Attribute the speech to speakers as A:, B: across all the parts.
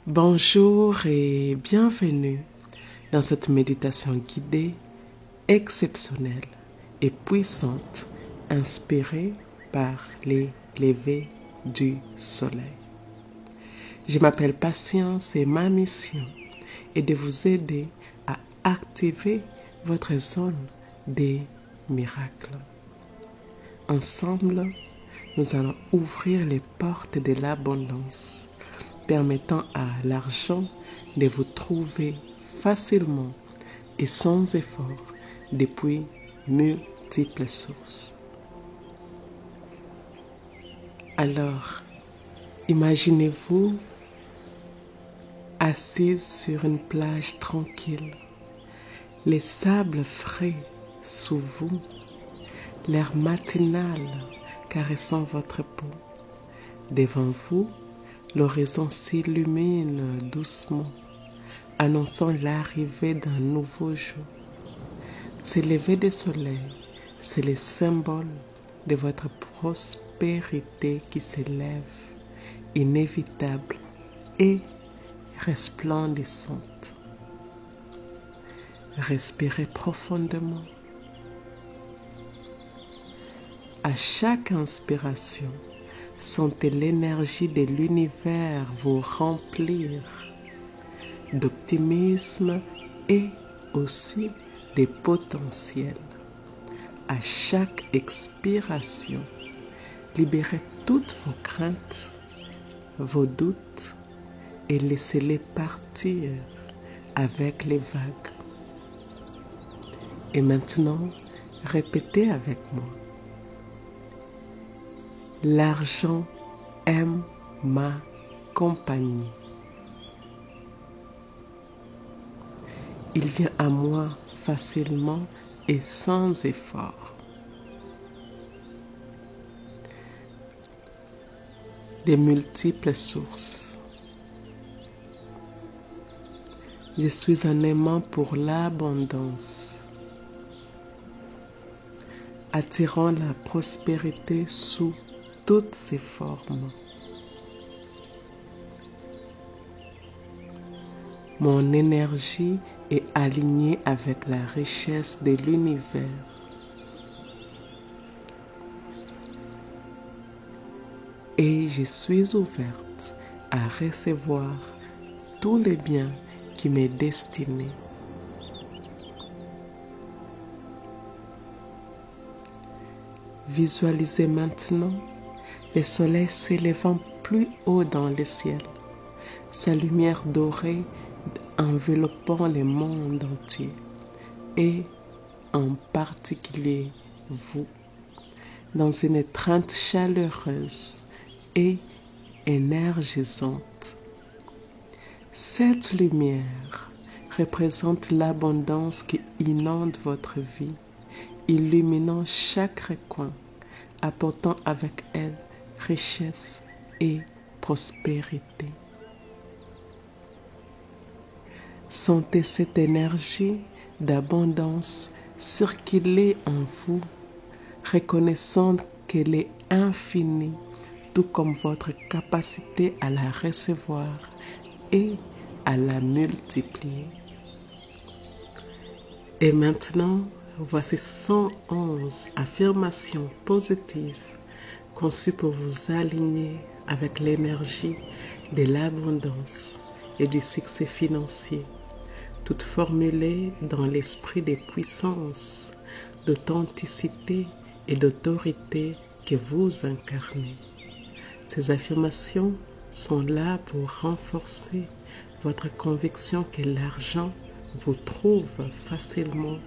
A: Bonjour et bienvenue dans cette méditation guidée, exceptionnelle et puissante, inspirée par les levées du soleil. Je m'appelle Patience et ma mission est de vous aider à activer votre zone des miracles. Ensemble, nous allons ouvrir les portes de l'abondance, permettant à l'argent de vous trouver facilement et sans effort depuis multiples sources. Alors, imaginez-vous assise sur une plage tranquille, les sables frais sous vous, l'air matinal caressant votre peau. Devant vous, l'horizon s'illumine doucement, annonçant l'arrivée d'un nouveau jour. Ce lever du soleil, c'est le symbole de votre prospérité qui s'élève, inévitable et resplendissante. Respirez profondément. À chaque inspiration, sentez l'énergie de l'univers vous remplir d'optimisme et aussi de potentiel. À chaque expiration, libérez toutes vos craintes, vos doutes et laissez-les partir avec les vagues. Et maintenant, répétez avec moi. L'argent aime ma compagnie. Il vient à moi facilement et sans effort. Des multiples sources. Je suis un aimant pour l'abondance, attirant la prospérité sous toutes ses formes. Mon énergie est alignée avec la richesse de l'univers. Et je suis ouverte à recevoir tous les biens qui m'est destiné. Visualisez maintenant le soleil s'élevant plus haut dans le ciel, sa lumière dorée enveloppant le monde entier et en particulier vous, dans une étreinte chaleureuse et énergisante. Cette lumière représente l'abondance qui inonde votre vie, illuminant chaque recoin, apportant avec elle richesse et prospérité. Sentez cette énergie d'abondance circuler en vous, reconnaissant qu'elle est infinie, tout comme votre capacité à la recevoir et à la multiplier. Et maintenant, voici 111 affirmations positives conçues pour vous aligner avec l'énergie de l'abondance et du succès financier, toutes formulées dans l'esprit des puissances, d'authenticité et d'autorité que vous incarnez. Ces affirmations sont là pour renforcer votre conviction que l'argent vous trouve facilement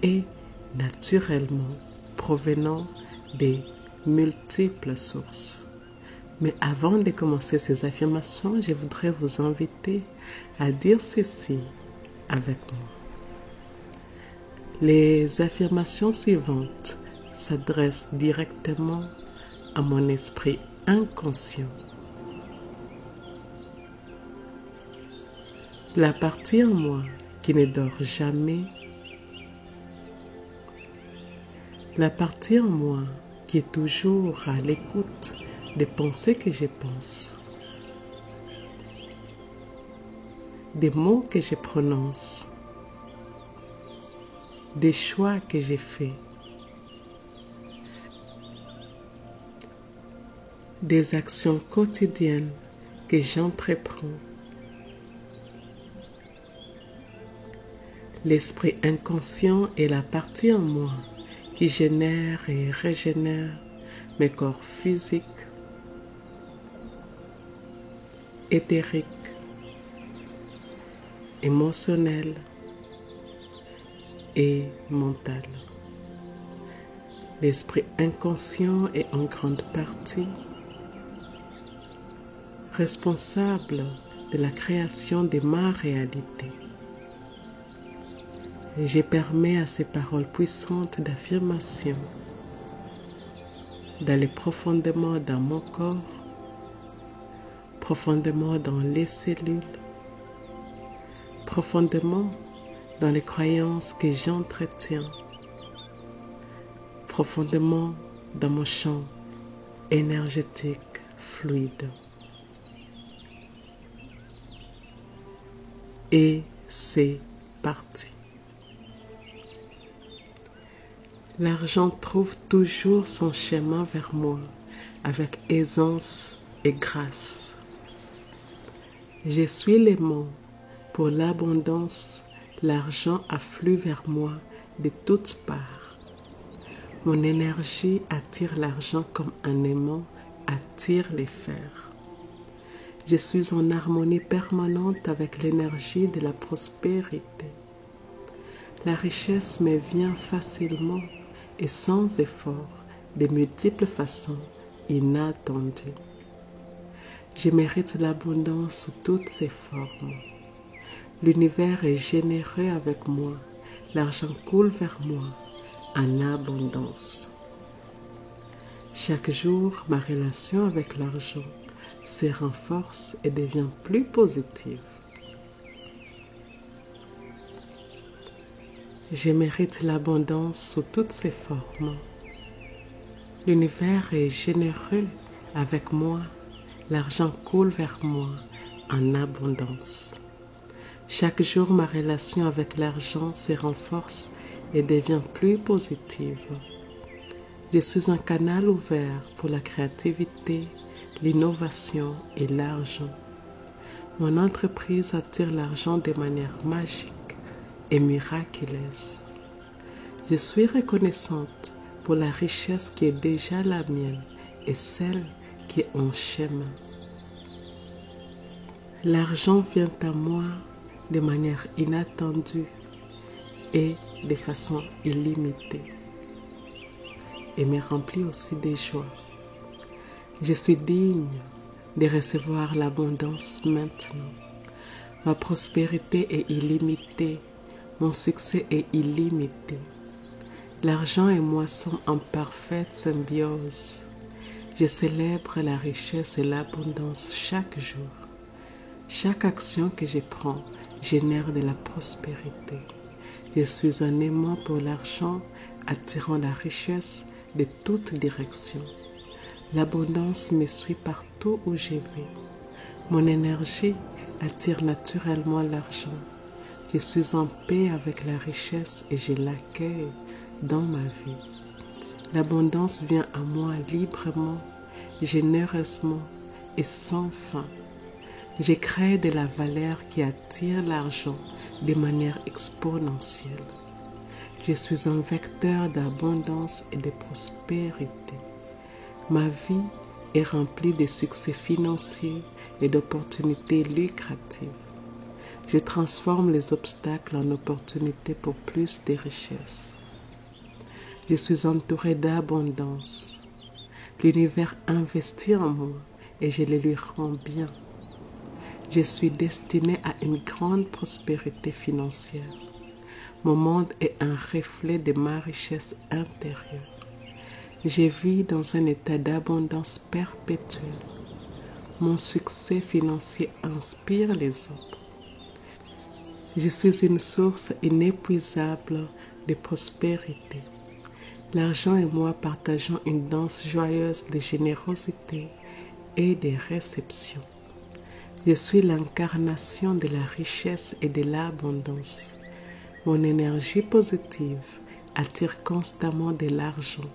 A: et naturellement provenant des multiples sources. Mais avant de commencer ces affirmations, je voudrais vous inviter à dire ceci avec moi. Les affirmations suivantes s'adressent directement à mon esprit inconscient. La partie en moi qui ne dort jamais, la partie en moi qui est toujours à l'écoute des pensées que je pense, des mots que je prononce, des choix que j'ai faits, des actions quotidiennes que j'entreprends. L'esprit inconscient est la partie en moi qui génère et régénère mes corps physiques, éthériques, émotionnels et mentaux. L'esprit inconscient est en grande partie responsable de la création de ma réalité. Et je permets à ces paroles puissantes d'affirmation d'aller profondément dans mon corps, profondément dans les cellules, profondément dans les croyances que j'entretiens, profondément dans mon champ énergétique fluide. Et c'est parti. L'argent trouve toujours son chemin vers moi avec aisance et grâce. Je suis l'aimant. Pour l'abondance, l'argent afflue vers moi de toutes parts. Mon énergie attire l'argent comme un aimant attire les fers. Je suis en harmonie permanente avec l'énergie de la prospérité. La richesse me vient facilement et sans effort, de multiples façons inattendues. Je mérite l'abondance sous toutes ses formes. L'univers est généreux avec moi. L'argent coule vers moi en abondance. Chaque jour, ma relation avec l'argent se renforce et devient plus positive. Je mérite l'abondance sous toutes ses formes. L'univers est généreux avec moi. L'argent coule vers moi en abondance. Chaque jour, ma relation avec l'argent se renforce et devient plus positive. Je suis un canal ouvert pour la créativité, l'innovation et l'argent. Mon entreprise attire l'argent de manière magique et miraculeuse. Je suis reconnaissante pour la richesse qui est déjà la mienne et celle qui est en chemin. L'argent vient à moi de manière inattendue et de façon illimitée et me remplit aussi de joie. Je suis digne de recevoir l'abondance maintenant. Ma prospérité est illimitée. Mon succès est illimité. L'argent et moi sommes en parfaite symbiose. Je célèbre la richesse et l'abondance chaque jour. Chaque action que je prends génère de la prospérité. Je suis un aimant pour l'argent, attirant la richesse de toutes directions. L'abondance me suit partout où je vais. Mon énergie attire naturellement l'argent. Je suis en paix avec la richesse et je l'accueille dans ma vie. L'abondance vient à moi librement, généreusement et sans fin. Je crée de la valeur qui attire l'argent de manière exponentielle. Je suis un vecteur d'abondance et de prospérité. Ma vie est remplie de succès financiers et d'opportunités lucratives. Je transforme les obstacles en opportunités pour plus de richesses. Je suis entourée d'abondance. L'univers investit en moi et je le lui rends bien. Je suis destinée à une grande prospérité financière. Mon monde est un reflet de ma richesse intérieure. Je vis dans un état d'abondance perpétuelle. Mon succès financier inspire les autres. Je suis une source inépuisable de prospérité. L'argent et moi partageons une danse joyeuse de générosité et de réception. Je suis l'incarnation de la richesse et de l'abondance. Mon énergie positive attire constamment de l'argent.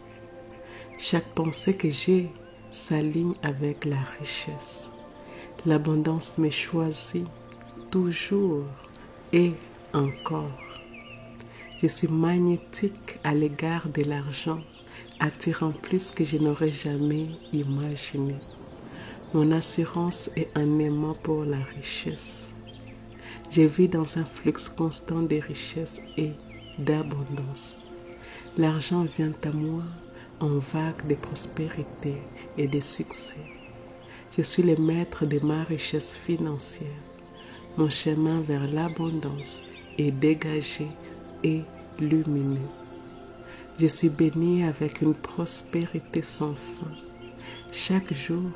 A: Chaque pensée que j'ai s'aligne avec la richesse. L'abondance me choisit toujours et encore. Je suis magnétique à l'égard de l'argent, attirant plus que je n'aurais jamais imaginé. Mon assurance est un aimant pour la richesse. Je vis dans un flux constant de richesse et d'abondance. L'argent vient à moi en vagues de prospérité et de succès. Je suis le maître de ma richesse financière. Mon chemin vers l'abondance est dégagé et lumineux. Je suis béni avec une prospérité sans fin. Chaque jour,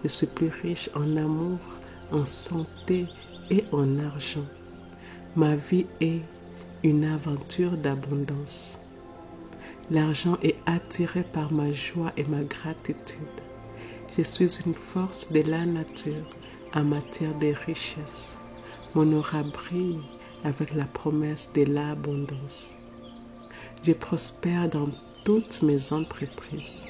A: je suis plus riche en amour, en santé et en argent. Ma vie est une aventure d'abondance. L'argent est attiré par ma joie et ma gratitude. Je suis une force de la nature en matière de richesse. Mon aura brille avec la promesse de l'abondance. Je prospère dans toutes mes entreprises.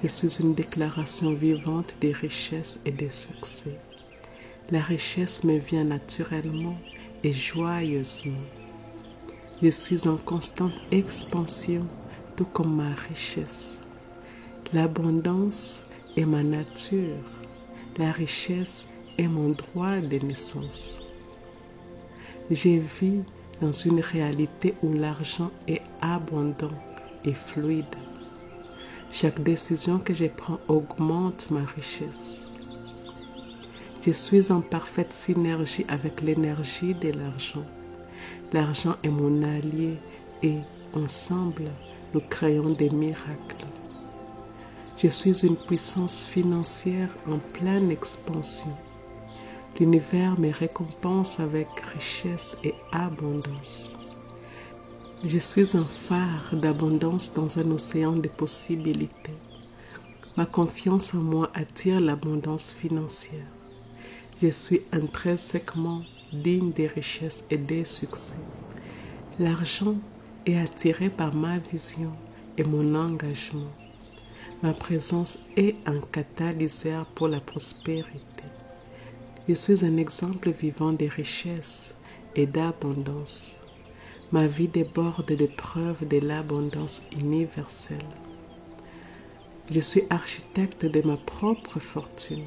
A: Je suis une déclaration vivante de richesse et de succès. La richesse me vient naturellement et joyeusement. Je suis en constante expansion, tout comme ma richesse. L'abondance est ma nature. La richesse est mon droit de naissance. Je vis dans une réalité où l'argent est abondant et fluide. Chaque décision que je prends augmente ma richesse. Je suis en parfaite synergie avec l'énergie de l'argent. L'argent est mon allié et ensemble, nous créons des miracles. Je suis une puissance financière en pleine expansion. L'univers me récompense avec richesse et abondance. Je suis un phare d'abondance dans un océan de possibilités. Ma confiance en moi attire l'abondance financière. Je suis intrinsèquement digne des richesses et des succès. L'argent est attiré par ma vision et mon engagement. Ma présence est un catalyseur pour la prospérité. Je suis un exemple vivant de richesse et d'abondance. Ma vie déborde de preuves de l'abondance universelle. Je suis architecte de ma propre fortune.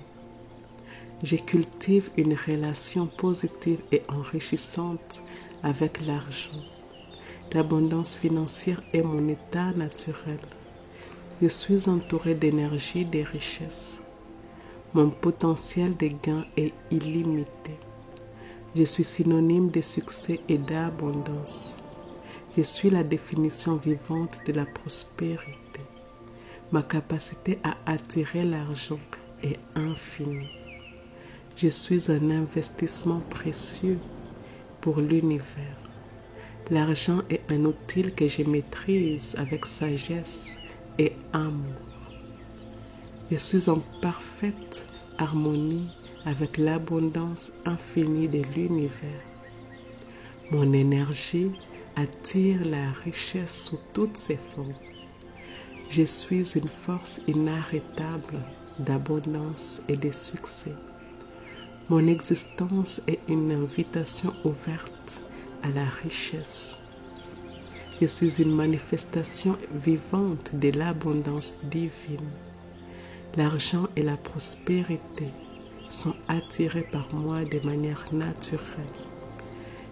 A: Je cultive une relation positive et enrichissante avec l'argent. L'abondance financière est mon état naturel. Je suis entouré d'énergie et de richesse. Mon potentiel de gain est illimité. Je suis synonyme de succès et d'abondance. Je suis la définition vivante de la prospérité. Ma capacité à attirer l'argent est infinie. Je suis un investissement précieux pour l'univers. L'argent est un outil que je maîtrise avec sagesse et amour. Je suis en parfaite harmonie avec l'abondance infinie de l'univers. Mon énergie attire la richesse sous toutes ses formes. Je suis une force inarrêtable d'abondance et de succès. Mon existence est une invitation ouverte à la richesse. Je suis une manifestation vivante de l'abondance divine. L'argent et la prospérité sont attirés par moi de manière naturelle.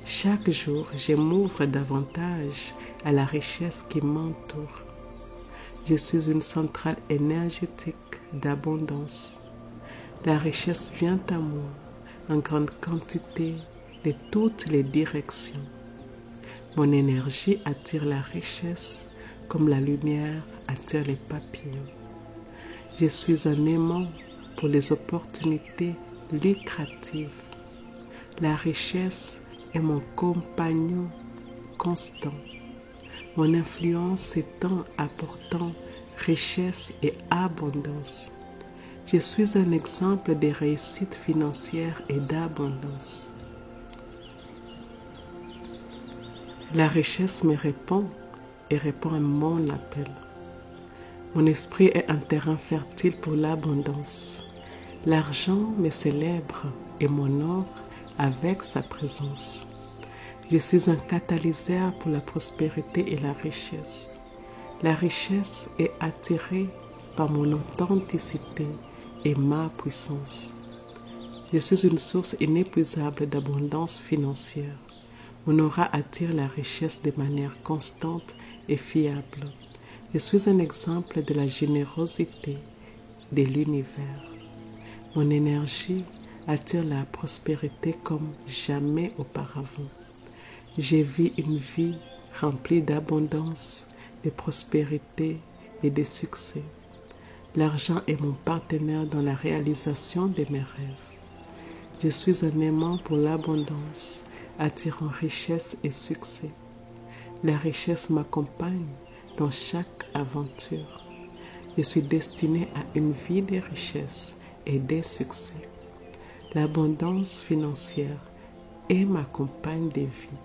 A: Chaque jour, je m'ouvre davantage à la richesse qui m'entoure. Je suis une centrale énergétique d'abondance. La richesse vient à moi en grande quantité de toutes les directions. Mon énergie attire la richesse comme la lumière attire les papillons. Je suis un aimant pour les opportunités lucratives. La richesse est mon compagnon constant. Mon influence s'étend apportant richesse et abondance. Je suis un exemple de réussite financière et d'abondance. La richesse me répond et répond à mon appel. Mon esprit est un terrain fertile pour l'abondance. L'argent me célèbre et m'honore avec sa présence. Je suis un catalyseur pour la prospérité et la richesse. La richesse est attirée par mon authenticité et ma puissance. Je suis une source inépuisable d'abondance financière. Mon aura attire la richesse de manière constante et fiable. Je suis un exemple de la générosité de l'univers. Mon énergie attire la prospérité comme jamais auparavant. Je vis une vie remplie d'abondance, de prospérité et de succès. L'argent est mon partenaire dans la réalisation de mes rêves. Je suis un aimant pour l'abondance, attirant richesse et succès. La richesse m'accompagne dans chaque aventure. Je suis destinée à une vie de richesse et de succès. L'abondance financière est ma compagne de vie.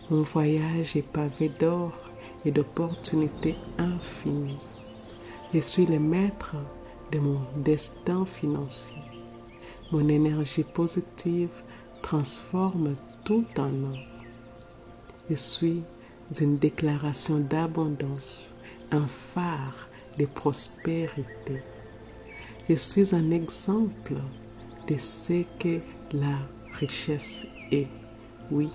A: Mon voyage est pavé d'or et d'opportunités infinies. Je suis le maître de mon destin financier. Mon énergie positive transforme tout en or. Je suis une déclaration d'abondance, un phare de prospérité. Je suis un exemple de ce que la richesse est. Oui,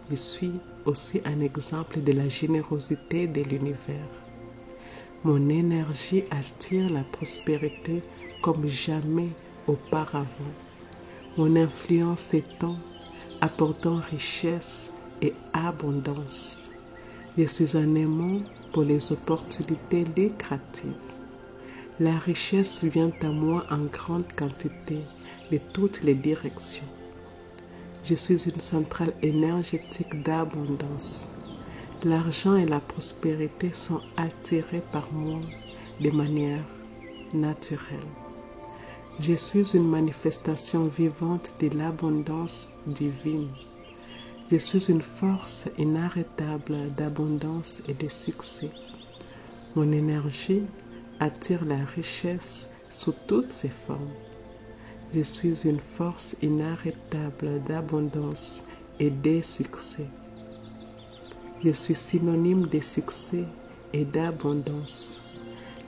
A: je suis aussi un exemple de la générosité de l'univers. Mon énergie attire la prospérité comme jamais auparavant. Mon influence s'étend, apportant richesse et abondance. Je suis un aimant pour les opportunités lucratives. La richesse vient à moi en grande quantité de toutes les directions. Je suis une centrale énergétique d'abondance. L'argent et la prospérité sont attirés par moi de manière naturelle. Je suis une manifestation vivante de l'abondance divine. Je suis une force inarrêtable d'abondance et de succès. Mon énergie attire la richesse sous toutes ses formes. Je suis une force inarrêtable d'abondance et de succès. Je suis synonyme de succès et d'abondance.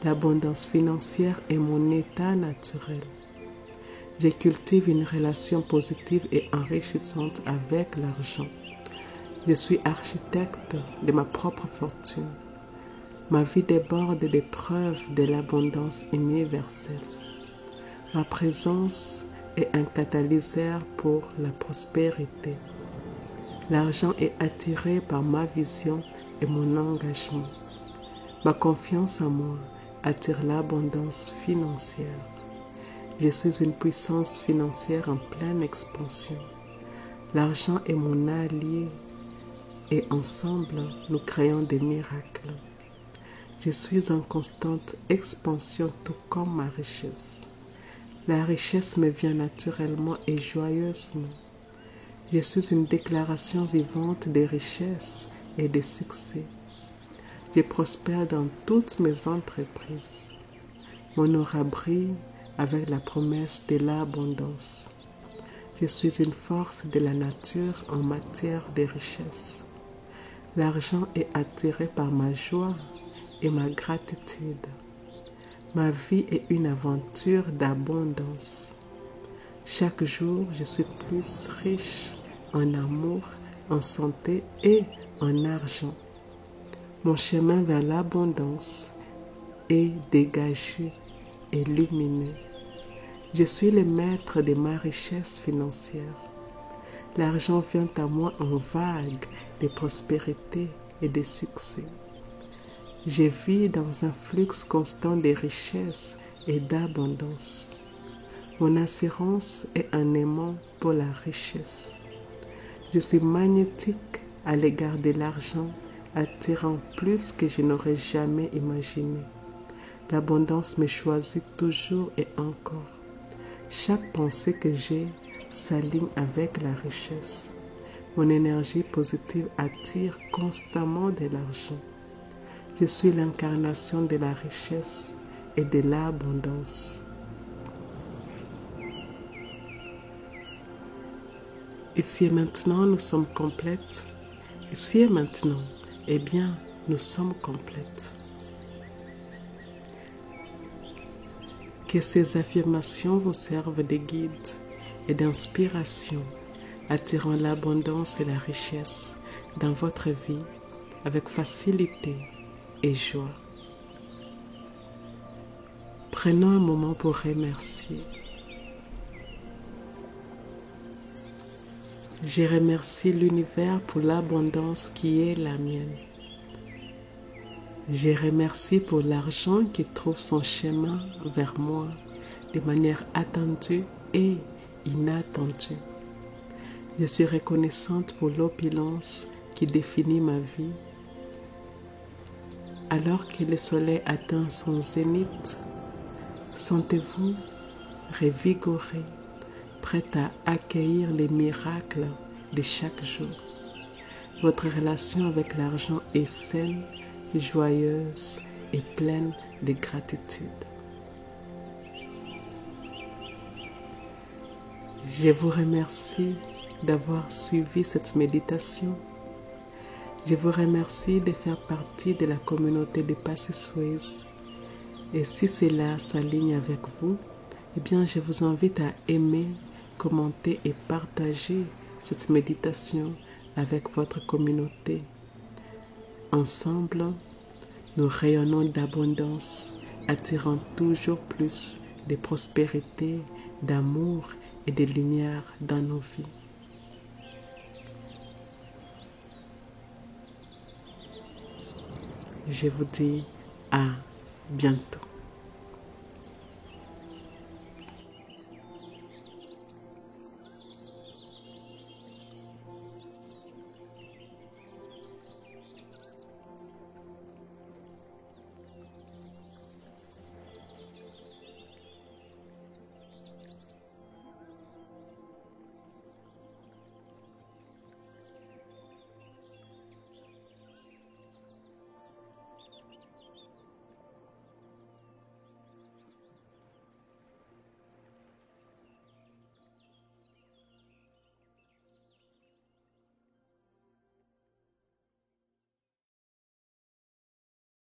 A: L'abondance financière est mon état naturel. Je cultive une relation positive et enrichissante avec l'argent. Je suis architecte de ma propre fortune. Ma vie déborde des preuves de l'abondance universelle. Ma présence est un catalyseur pour la prospérité. L'argent est attiré par ma vision et mon engagement. Ma confiance en moi attire l'abondance financière. Je suis une puissance financière en pleine expansion. L'argent est mon allié et ensemble, nous créons des miracles. Je suis en constante expansion tout comme ma richesse. La richesse me vient naturellement et joyeusement. Je suis une déclaration vivante de richesse et de succès. Je prospère dans toutes mes entreprises. Mon aura brille avec la promesse de l'abondance. Je suis une force de la nature en matière de richesse. L'argent est attiré par ma joie et ma gratitude. Ma vie est une aventure d'abondance. Chaque jour, je suis plus riche en amour, en santé et en argent. Mon chemin vers l'abondance est dégagé et lumineux. Je suis le maître de ma richesse financière. L'argent vient à moi en vagues de prospérité et de succès. Je vis dans un flux constant de richesse et d'abondance. Mon assurance est un aimant pour la richesse. Je suis magnétique à l'égard de l'argent, attirant plus que je n'aurais jamais imaginé. L'abondance me choisit toujours et encore. Chaque pensée que j'ai s'aligne avec la richesse. Mon énergie positive attire constamment de l'argent. Je suis l'incarnation de la richesse et de l'abondance. Ici et maintenant, nous sommes complètes. Ici et maintenant, eh bien, nous sommes complètes. Que ces affirmations vous servent de guide et d'inspiration, attirant l'abondance et la richesse dans votre vie avec facilité et joie. Prenons un moment pour remercier. Je remercie l'univers pour l'abondance qui est la mienne. Je remercie pour l'argent qui trouve son chemin vers moi de manière attendue et inattendue. Je suis reconnaissante pour l'opulence qui définit ma vie. Alors que le soleil atteint son zénith, sentez-vous revigoré, prêt à accueillir les miracles de chaque jour. Votre relation avec l'argent est saine, joyeuse et pleine de gratitude. Je vous remercie d'avoir suivi cette méditation. Je vous remercie de faire partie de la communauté de Passé Suez. Et si cela s'aligne avec vous, eh bien je vous invite à aimer, commenter et partager cette méditation avec votre communauté. Ensemble, nous rayonnons d'abondance, attirant toujours plus de prospérité, d'amour et de lumière dans nos vies. Je vous dis à bientôt.